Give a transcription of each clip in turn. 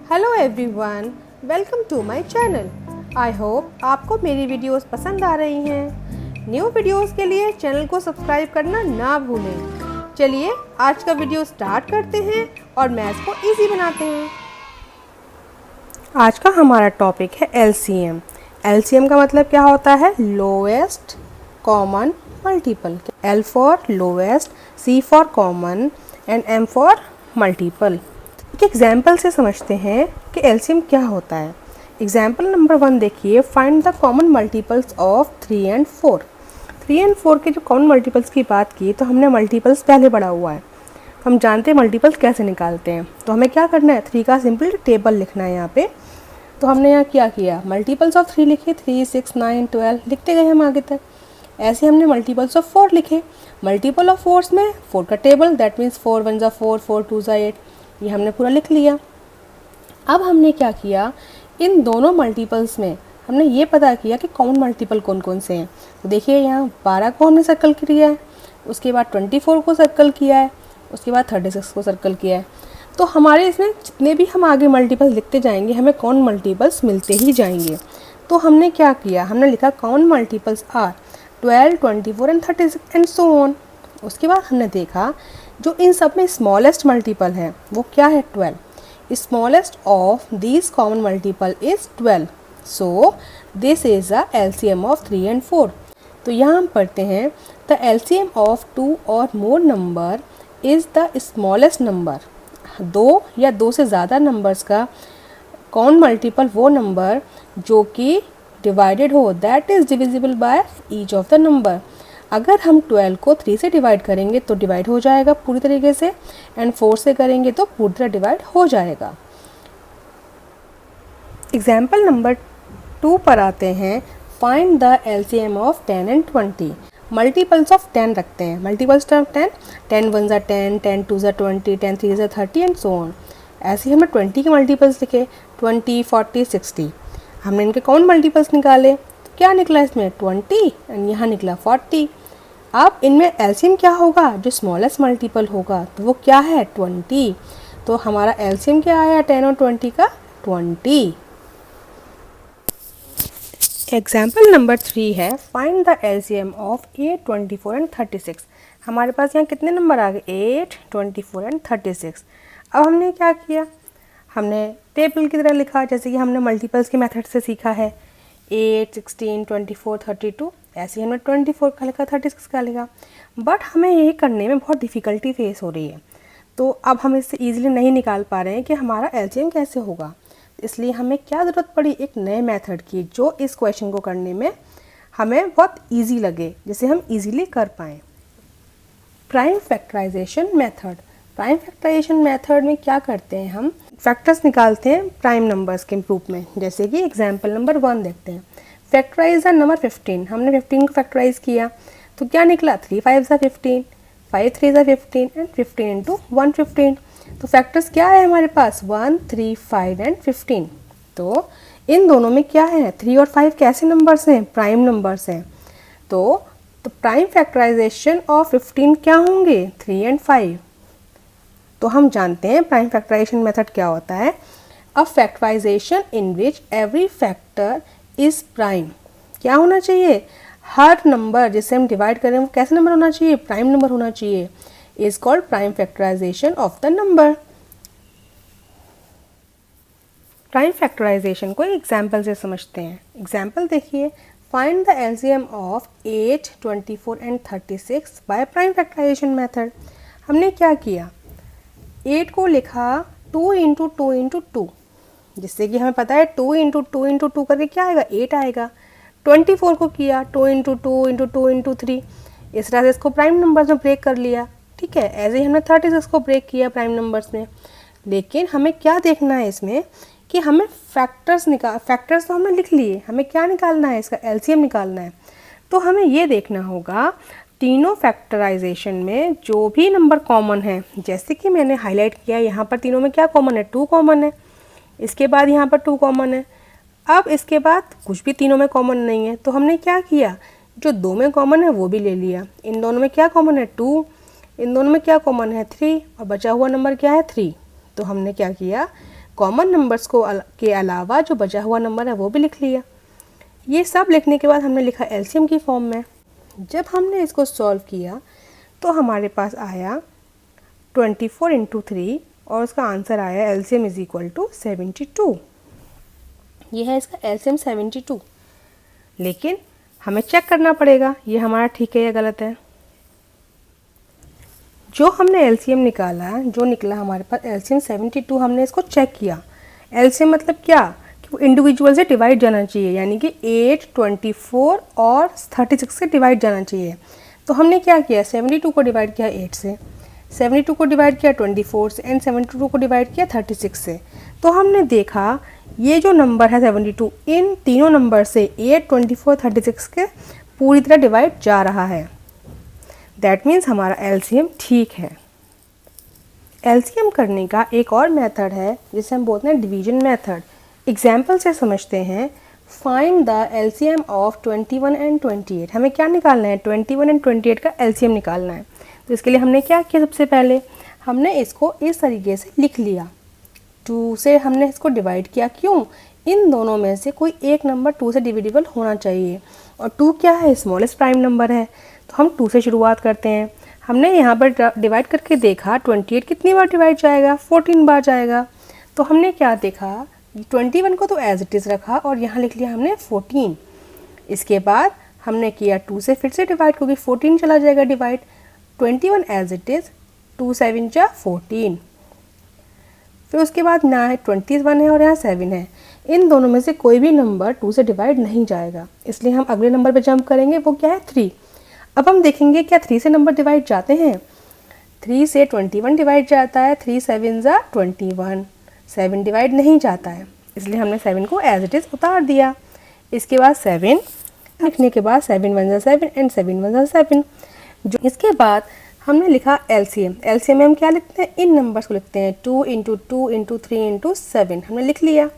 Hello everyone, welcome to my channel. I hope आपको मेरी videos पसंद आ रही हैं। न्यू वीडियोस के लिए चैनल को सब्सक्राइब करना ना भूलें। चलिए आज का वीडियो स्टार्ट करते हैं और मैथ्स को इजी बनाते हैं। आज का हमारा टॉपिक है एलसीएम। एलसीएम का मतलब क्या होता है? Lowest common multiple. L for lowest, C for common and M for multiple. एक एग्जाम्पल से समझते हैं कि एलसीएम क्या होता है। एग्जाम्पल नंबर 1 देखिए, find the common multiples of 3 and 4। 3 and 4 के जो कॉमन मल्टीपल्स की बात की तो हमने मल्टीपल्स पहले पढ़ा हुआ है, हम जानते हैं मल्टीपल्स कैसे निकालते हैं। तो हमें क्या करना है, 3 का सिंपल टेबल लिखना है यहाँ पे। तो हमने यहाँ क्या किया, मल्टीपल्स ऑफ 3 लिखे, 3, 6, 9, 12 लिखते गए हम आगे तक। ऐसे हमने मल्टीपल्स ऑफ 4 लिखे, मल्टीपल ऑफ 4 में 4 का टेबल, दैट मीन्स 4 1 ज़ा 4, 4 2 ज़ा 8, ये हमने पूरा लिख लिया। अब हमने क्या किया, इन दोनों मल्टीपल्स में हमने ये पता किया कि कॉमन मल्टीपल कौन कौन से हैं। तो देखिए यहाँ 12 को हमने सर्कल किया है, उसके बाद 24 को सर्कल किया है, उसके बाद 36 को सर्कल किया है। तो हमारे इसमें जितने भी हम आगे मल्टीपल्स लिखते जाएंगे हमें कॉमन मल्टीपल्स मिलते ही जाएंगे। तो हमने क्या किया, हमने लिखा common multiples are 12, 24 and 36 and so on. उसके बाद हमने देखा जो इन सब में स्मॉलेस्ट मल्टीपल है वो क्या है, 12। Smallest of these common multiple is 12, so this is the LCM of 3 and 4। तो यहाँ हम पढ़ते हैं द एलसीएम ऑफ 2 और मोर number is the smallest number. 2 या 2 से ज़्यादा नंबर्स का कॉमन मल्टीपल वो नंबर जो कि डिवाइडेड हो, that is divisible by each of the number. अगर हम 12 को 3 से डिवाइड करेंगे तो डिवाइड हो जाएगा पूरी तरीके से, एंड 4 से करेंगे तो पूरी तरह डिवाइड हो जाएगा। एग्जाम्पल नंबर 2 पर आते हैं, find the LCM of 10 and 20। Multiples of 10 रखते हैं, मल्टीपल्स ऑफ 10, 10 1 ज़ा 10, 10 2 ज़ा 20, 10 3 ज़ा 30 एंड सो ऑन। ऐसे ही हमने 20 के मल्टीपल्स लिखे, 20, 40, 60। हमने इनके कौन मल्टीपल्स निकाले, तो क्या निकला इसमें 20 एंड यहाँ निकला 40। अब इनमें एलसीएम क्या होगा, जो स्मॉलेस्ट मल्टीपल होगा तो वो क्या है 20। तो हमारा एलसीएम क्या आया 10 और 20 का, 20। एग्जाम्पल नंबर 3 है, find the LCM of 8, 24 and 36। हमारे पास यहाँ कितने नंबर आ गए, 8, 24 एंड 36। अब हमने क्या किया, हमने टेबल की तरह लिखा, जैसे कि हमने मल्टीपल्स के मेथड से सीखा है। 8, 16, 24, 32, ऐसे ही हमने 24 का लिखा, 36 का लिखा। बट हमें ये करने में बहुत डिफ़िकल्टी फेस हो रही है, तो अब हम इससे ईजिली नहीं निकाल पा रहे हैं कि हमारा एलसीएम कैसे होगा। इसलिए हमें क्या ज़रूरत पड़ी, एक नए मेथड की जो इस क्वेश्चन को करने में हमें बहुत ईजी लगे, जिसे हम ईजीली कर पाएँ। Prime factorisation method. Prime factorisation method में क्या करते हैं, हम फैक्टर्स निकालते हैं प्राइम नंबर्स के रूप में। जैसे कि एग्जांपल नंबर 1 देखते हैं, फैक्टराइज द नंबर 15। हमने 15 को फैक्टराइज किया तो क्या निकला, 3 5 ज़ा 15, 5 3 ज़ा 15 एंड 15 इंटू 115। तो फैक्टर्स क्या है हमारे पास, 1, 3, 5 एंड 15। तो इन दोनों में क्या है, 3 और 5 कैसे नंबर्स हैं, प्राइम नंबर्स हैं। तो प्राइम फैक्टराइजेशन ऑफ 15 क्या होंगे, 3 एंड 5। तो हम जानते हैं प्राइम फैक्टराइजेशन मेथड क्या होता है, a factorisation in which every factor is prime. क्या होना चाहिए, हर नंबर जिसे हम डिवाइड करें वो कैसे नंबर होना चाहिए, प्राइम नंबर होना चाहिए, is called prime factorisation of the number. Prime factorisation को एग्जाम्पल से समझते हैं। एग्जाम्पल देखिए, find the LCM of 8, 24 and 36 by prime factorisation method. हमने क्या किया, 8 को लिखा 2 इंटू 2 इंटू 2, जिससे कि हमें पता है 2 इंटू 2 इंटू 2 करके क्या आएगा, 8 आएगा। 24 को किया 2 इंटू 2 इंटू 2 इंटू 3, इस तरह से इसको प्राइम नंबर्स में ब्रेक कर लिया। ठीक है, ऐसे ही हमने 36 को ब्रेक किया प्राइम नंबर्स में। लेकिन हमें क्या देखना है इसमें कि हमें फैक्टर्स तो हमने लिख लिए, हमें क्या निकालना है, इसका एलसीएम निकालना है। तो हमें ये देखना होगा तीनों फैक्टराइजेशन में जो भी नंबर कॉमन है, जैसे कि मैंने हाईलाइट किया यहाँ पर तीनों में क्या कॉमन है, 2 कॉमन है, इसके बाद यहाँ पर 2 कॉमन है। अब इसके बाद कुछ भी तीनों में कॉमन नहीं है, तो हमने क्या किया, जो 2 में कॉमन है वो भी ले लिया। इन दोनों में क्या कॉमन है, 2, इन दोनों में क्या कॉमन है, 3, और बचा हुआ नंबर क्या है, 3। तो हमने क्या किया, कॉमन नंबर्स को के अलावा जो बचा हुआ नंबर है वो भी लिख लिया। ये सब लिखने के बाद हमने लिखा एलसीएम की फॉर्म में। जब हमने इसको सॉल्व किया तो हमारे पास आया 24 इंटू 3 और उसका आंसर आया एलसीएम इज इक्वल टू 72। ये है इसका एलसीएम 72। लेकिन हमें चेक करना पड़ेगा ये हमारा ठीक है या गलत है। जो हमने एलसीएम निकाला, जो निकला हमारे पास एलसीएम 72, हमने इसको चेक किया। एलसीएम मतलब क्या कि वो इंडिविजुअल से डिवाइड जाना चाहिए, यानी कि 8, 24 और 36 से डिवाइड जाना चाहिए। तो हमने क्या किया, 72 को डिवाइड किया 8 से, 72 को डिवाइड किया 24 से एंड 72 को डिवाइड किया 36 से। तो हमने देखा ये जो नंबर है 72 इन तीनों नंबर से 8, 24, 36 के पूरी तरह डिवाइड जा रहा है। दैट मीन्स हमारा एलसीएम ठीक है। एलसीएम करने का एक और मेथड है जिसे हम बोलते हैं डिवीजन मेथड। एग्जाम्पल से समझते हैं। Find the LCM of 21 and 28। हमें क्या निकालना है, 21 एंड 28 का एलसीएम निकालना है। तो इसके लिए हमने क्या किया, सबसे पहले हमने इसको इस तरीके से लिख लिया। 2 से हमने इसको डिवाइड किया। क्यों, इन दोनों में से कोई एक नंबर 2 से डिविजिबल होना चाहिए और 2 क्या है, स्मॉलेस्ट प्राइम नंबर है। तो हम 2 से शुरुआत करते हैं। हमने यहाँ पर डिवाइड करके देखा 28 कितनी बार डिवाइड जाएगा, 14 बार जाएगा। तो हमने क्या देखा, 21 को तो एज इट इज़ रखा और यहाँ लिख लिया हमने 14। इसके बाद हमने किया 2 से फिर से डिवाइड, क्योंकि 14 चला जाएगा डिवाइड। 21 एज इट इज़, 2 7 जा 14। फिर उसके बाद ना है 21 है और यहाँ 7 है। इन दोनों में से कोई भी नंबर 2 से डिवाइड नहीं जाएगा, इसलिए हम अगले नंबर पे जंप करेंगे। वो क्या है, 3। अब हम देखेंगे क्या 3 से नंबर डिवाइड जाते हैं। 3 से 21 डिवाइड जाता है, 3 7 जा 21। 7 डिवाइड नहीं जाता है, इसलिए हमने 7 को एज इट इज़ उतार दिया। इसके बाद 7 लिखने के बाद 7 1 जा 7 एंड 7 1 जा 7। जो इसके बाद हमने लिखा एलसीएम। एलसीएम में हम क्या लिखते हैं, इन नंबर्स को लिखते हैं 2 इंटू 2 इंटू 3 इंटू 7। हमने लिख लिया।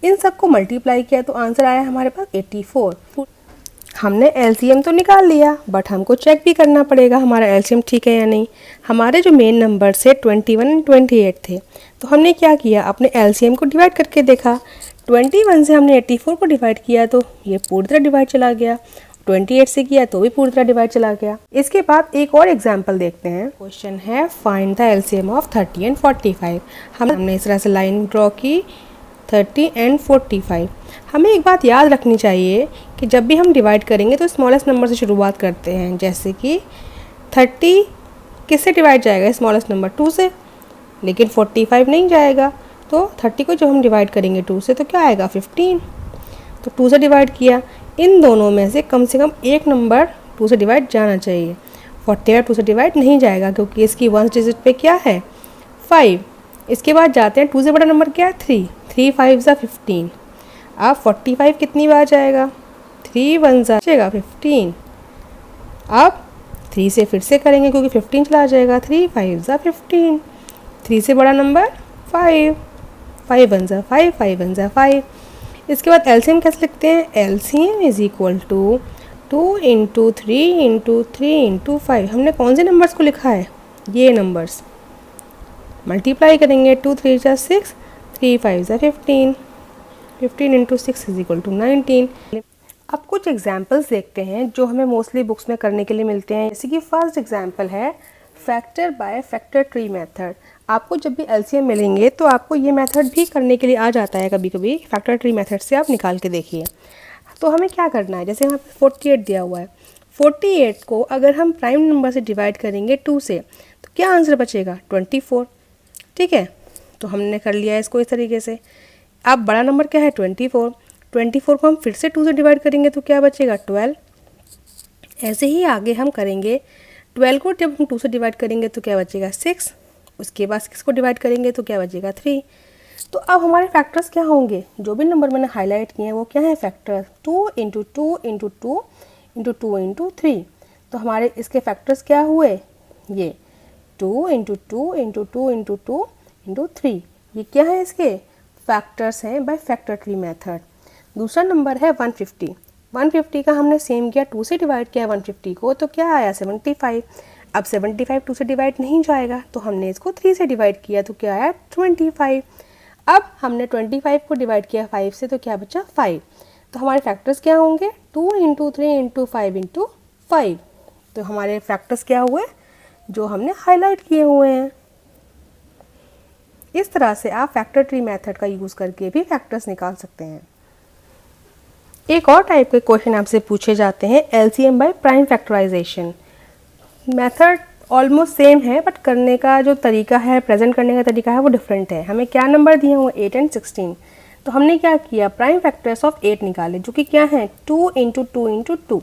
इन सबको मल्टीप्लाई किया तो आंसर आया हमारे पास 84। हमने एलसीएम तो निकाल लिया, बट हमको चेक भी करना पड़ेगा हमारा एलसीएम ठीक है या नहीं। हमारे जो मेन नंबर से 21 और 28 थे, तो हमने क्या किया, अपने एलसीएम को डिवाइड करके देखा। 21 से हमने 84 को डिवाइड किया तो ये पूरी तरह डिवाइड चला गया। 28 से किया तो भी पूरी तरह डिवाइड चला गया। इसके बाद एक और एग्जाम्पल देखते हैं। क्वेश्चन है find the LCM of 30 and 45। हमने इस तरह से लाइन ड्रॉ की 30 एंड 45। हमें एक बात याद रखनी चाहिए कि जब भी हम डिवाइड करेंगे तो स्मॉलेस्ट नंबर से शुरुआत करते हैं। जैसे कि 30 किससे डिवाइड जाएगा, स्मॉलेस्ट नंबर 2 से, लेकिन 45 नहीं जाएगा। तो 30 को जब हम डिवाइड करेंगे 2 से तो क्या आएगा, 15। तो 2 से डिवाइड किया। इन दोनों में से कम एक नंबर 2 से डिवाइड जाना चाहिए। 45 2 से डिवाइड नहीं जाएगा क्योंकि इसकी 1 डिजिट पे क्या है, 5। इसके बाद जाते हैं 2 से बड़ा नंबर क्या है, 3। 3 5 जा 15। अब 45 कितनी बार जाएगा, 3 1 जाएगा 15। अब 3 से फिर से करेंगे क्योंकि 15 चला जाएगा, 3 5 जा 15। 3 से बड़ा नंबर 5, 5 1 जा 5, 5 1 जा 5। इसके बाद एलसीएम कैसे लिखते हैं, LCM is equal to 2 into 3 into 3 into 5। हमने कौन से नंबर्स को लिखा है, ये नंबर्स मल्टीप्लाई करेंगे। 2 3 जा 6, 3 5 जा 15। 15 इंटू 6 इज इक्वल टू 19। अब कुछ एग्जाम्पल्स देखते हैं जो हमें मोस्टली बुक्स में करने के लिए मिलते हैं। जैसे कि फर्स्ट एग्जाम्पल है factor by factor tree method. आपको जब भी एलसीएम मिलेंगे तो आपको ये मेथड भी करने के लिए आ जाता है कभी कभी। फैक्टर ट्री मेथड से आप निकाल के देखिए। तो हमें क्या करना है, जैसे यहाँ पे 48 दिया हुआ है, 48 को अगर हम प्राइम नंबर से डिवाइड करेंगे 2 से तो क्या आंसर बचेगा, 24। ठीक है, तो हमने कर लिया इसको इस तरीके से। अब बड़ा नंबर क्या है, 24। 24 को हम फिर से 2 से डिवाइड करेंगे तो क्या बचेगा, 12। ऐसे ही आगे हम करेंगे। 12 को जब हम 2 से डिवाइड करेंगे तो क्या बचेगा, 6। उसके बाद 6 को डिवाइड करेंगे तो क्या बचेगा, 3। तो अब हमारे फैक्टर्स क्या होंगे, जो भी नंबर मैंने हाईलाइट किए हैं वो क्या है, factor 2 into 2 into 2 into 2 into 3। तो हमारे इसके फैक्टर्स क्या हुए, ये 2 इंटू 2 इंटू 2 इंटू 2 इंटू 3। ये क्या है, इसके फैक्टर्स हैं बाय फैक्टर ट्री मेथड। दूसरा नंबर है 150। 150 का हमने सेम किया, 2 से डिवाइड किया 150 को तो क्या आया, 75। अब 75 2 से डिवाइड नहीं जाएगा तो हमने इसको 3 से डिवाइड किया तो क्या आया, 25। अब हमने 25 को डिवाइड किया 5 से, तो क्या बचा 5। तो हमारे फैक्टर्स क्या होंगे 2 × 3 × 5 × 5। तो हमारे फैक्टर्स क्या हुए जो हमने हाईलाइट किए हुए हैं। इस तरह से आप फैक्टर ट्री मेथड का यूज़ करके भी फैक्टर्स निकाल सकते हैं। एक और टाइप के क्वेश्चन आपसे पूछे जाते हैं LCM by prime factorisation. Method almost same है, बट करने का जो तरीका है, प्रेजेंट करने का तरीका है, वो डिफरेंट है। हमें क्या नंबर दिए हुए 8 और 16। तो हमने क्या किया प्राइम फैक्टर्स ऑफ 8 निकाले, जो कि क्या है 2 × 2 × 2।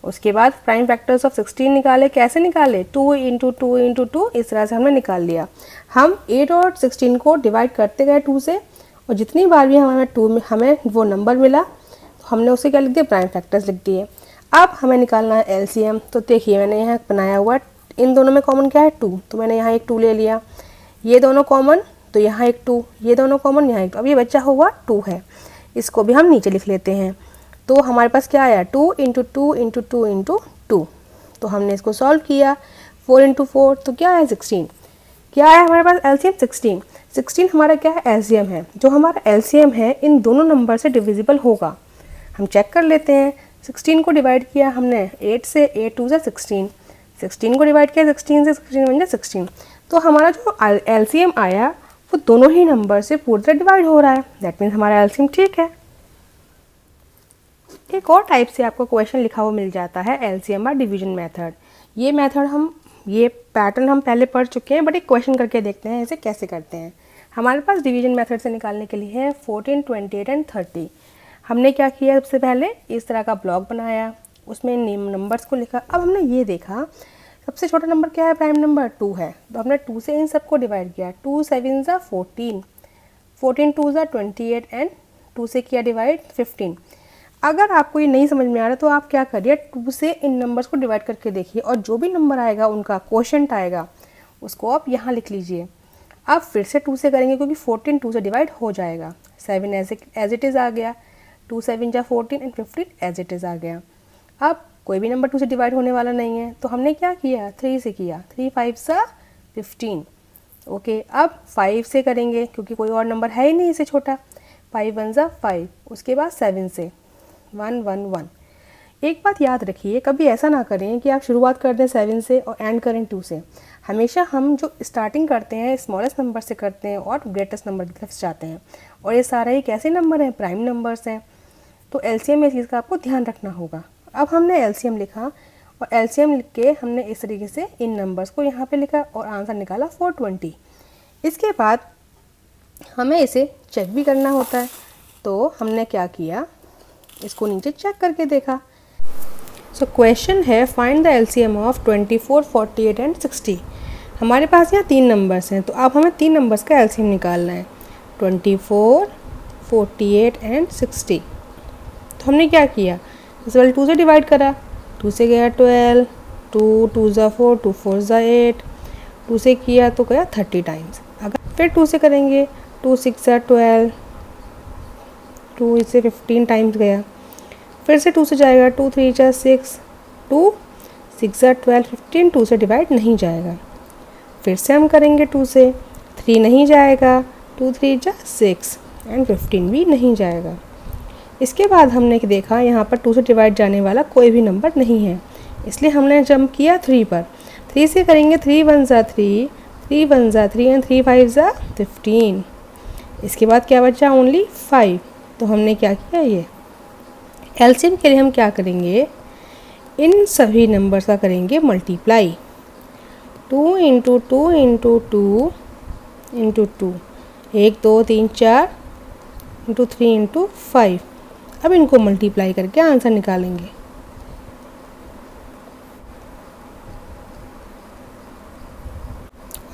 उसके बाद प्राइम फैक्टर्स ऑफ 16 निकाले। कैसे निकाले 2 × 2 × 2, इस तरह से हमने निकाल लिया। हम 8 और 16 को डिवाइड करते गए 2 से, और जितनी बार भी हमें 2 में हमें वो नंबर मिला तो हमने उसे क्या लिख दिया प्राइम फैक्टर्स लिख दिए। अब हमें निकालना है एलसीएम। तो देखिए मैंने यहाँ बनाया हुआ, इन दोनों में कॉमन क्या है 2, तो मैंने यहाँ एक 2 ले लिया। ये दोनों कॉमन तो यहाँ एक 2, ये दोनों कॉमन यहाँ एक 2। अब ये बचा हुआ 2 है, इसको भी हम नीचे लिख लेते हैं। तो हमारे पास क्या आया 2 × 2 × 2 × 2। तो हमने इसको सॉल्व किया 4 × 4, तो क्या आया 16। क्या आया हमारे पास एलसीएम 16। 16 हमारा क्या है एलसीएम है। जो हमारा एलसीएम है इन दोनों नंबर से डिविजिबल होगा। हम चेक कर लेते हैं। 16 को डिवाइड किया हमने 8 से, 8 2 16। 16 को डिवाइड किया 16 से, 16 1 16। तो हमारा जो एलसीएम आया वो दोनों ही नंबर से पूरी तरह डिवाइड हो रहा है। दैट मीन्स हमारा एलसीएम ठीक है। एक और टाइप से आपको क्वेश्चन लिखा हुआ मिल जाता है एलसीएम बाय डिवीजन मेथड। ये पैटर्न हम पहले पढ़ चुके हैं, बट एक क्वेश्चन करके देखते हैं इसे कैसे करते हैं। हमारे पास डिवीजन मेथड से निकालने के लिए है 14, 28 और 30। हमने क्या किया सबसे पहले इस तरह का ब्लॉक बनाया, उसमें नंबर्स को लिखा। अब हमने ये देखा सबसे छोटा नंबर क्या है प्राइम नंबर 2 है, तो हमने 2 से इन सबको डिवाइड किया। 2 7 ज़ा 14, 14 2 ज़ा 28 एंड 2 से किया डिवाइड 15। अगर आपको ये नहीं समझ में आ रहा तो आप क्या करिए 2 से इन नंबर्स को डिवाइड करके देखिए, और जो भी नंबर आएगा उनका क्वोशंट आएगा उसको आप यहाँ लिख लीजिए। अब फिर से 2 से करेंगे क्योंकि 14 2 से डिवाइड हो जाएगा। 7 एज इट इज़ आ गया, 2 7 ज़ा 14 एंड 15 एज इट इज़ आ गया। अब कोई भी नंबर 2 से डिवाइड होने वाला नहीं है, तो हमने क्या किया 3 से किया। 3 5 ज़ा 15। ओके, अब 5 से करेंगे क्योंकि कोई और नंबर है ही नहीं इससे छोटा। 5 1 ज़ा 5। उसके बाद 7 से 1 1 1। एक बात याद रखिए, कभी ऐसा ना करें कि आप शुरुआत कर दें 7 से और एंड करें 2 से। हमेशा हम जो स्टार्टिंग करते हैं स्मॉलेस्ट नंबर से करते हैं और ग्रेटेस्ट नंबर की तरफ जाते हैं, और ये सारे ही कैसे नंबर हैं प्राइम नंबर्स हैं। तो एलसीएम में इस चीज़ का आपको ध्यान रखना होगा। अब हमने एलसीएम लिखा, और एलसीएम लिख के हमने इस तरीके से इन नंबर्स को यहाँ पे लिखा और आंसर निकाला 420। इसके बाद हमें इसे चेक भी करना होता है, तो हमने क्या किया इसको नीचे चेक करके देखा। सो क्वेश्चन है find the LCM of 24, 48 and 60। हमारे पास यहाँ 3 नंबर्स हैं, तो अब हमें 3 नंबर्स का एलसीएम निकालना है 24, 48 एंड 60। तो हमने क्या किया इस वाले 2 से डिवाइड करा। 2 से गया 12, 2 2 ज़ा 4, 2 4 ज़ा 8। 2 से किया तो गया 30 टाइम्स। अगर फिर 2 से करेंगे 2 6 ज़ा 12, 2 इससे 15 टाइम्स गया। फिर से 2 से जाएगा 2 3 ज़ा 6, 2 6 ज़ा 12 15, 2 से डिवाइड नहीं जाएगा। फिर से हम करेंगे 2 से, 3 नहीं जाएगा, 2 3 ज़ा 6 एंड 15 भी नहीं जाएगा। इसके बाद हमने देखा यहाँ पर 2 से डिवाइड जाने वाला कोई भी नंबर नहीं है, इसलिए हमने जंप किया 3 पर। 3 से करेंगे 3 1 ज़ा 3, 3 1 ज़ा 3 एंड 3 5 ज़ा 15। इसके बाद क्या बचा ओनली 5। तो हमने क्या किया ये एलसीएम के लिए हम क्या करेंगे इन सभी नंबर्स का करेंगे मल्टीप्लाई। 2 × 2 × 2 × 2, 1 2 3 4 × 3 × 5। अब इनको मल्टीप्लाई करके आंसर निकालेंगे।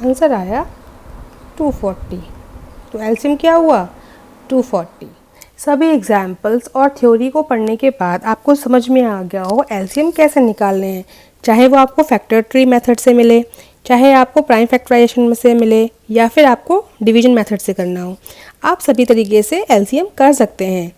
आंसर आया 240। तो एलसीएम क्या हुआ 240। सभी एग्जाम्पल्स और थ्योरी को पढ़ने के बाद आपको समझ में आ गया हो एलसीएम कैसे निकालने हैं, चाहे वो आपको फैक्टर ट्री मेथड से मिले, चाहे आपको प्राइम फैक्टराइजेशन में से मिले, या फिर आपको डिवीजन मेथड से करना हो। आप सभी तरीके से एलसीएम कर सकते हैं।